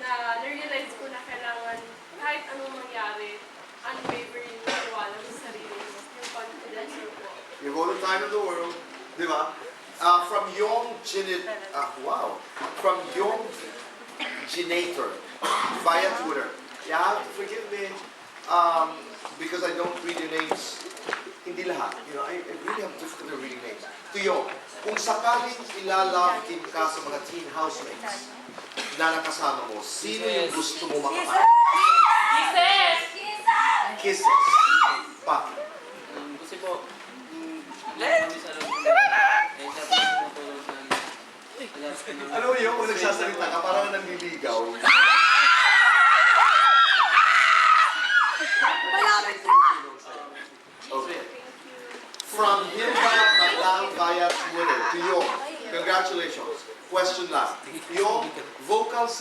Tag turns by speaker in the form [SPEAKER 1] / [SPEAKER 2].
[SPEAKER 1] na na-realize ko na kailangan kahit anong mangyari, unwavering na tiwala sa sarili mo. Yung confidence po.
[SPEAKER 2] You hold the time of the world, di ba? From Young Genator via Twitter. You have to forgive me because I don't read your names. Hindi lahat. You know, I really have difficulty reading names. Tuyo, kung sakaling ilalove team ka sa mga teen housemates na nakasama mo, sino yung gusto mo makapag? Kisses! Bakit?
[SPEAKER 3] Kasi po,
[SPEAKER 2] Alam mo yun, kung nagsasalita ka, parang nanliligaw. Okay. From Hilda Maglang via Twitter to you. Congratulations. Question last. Yung vocal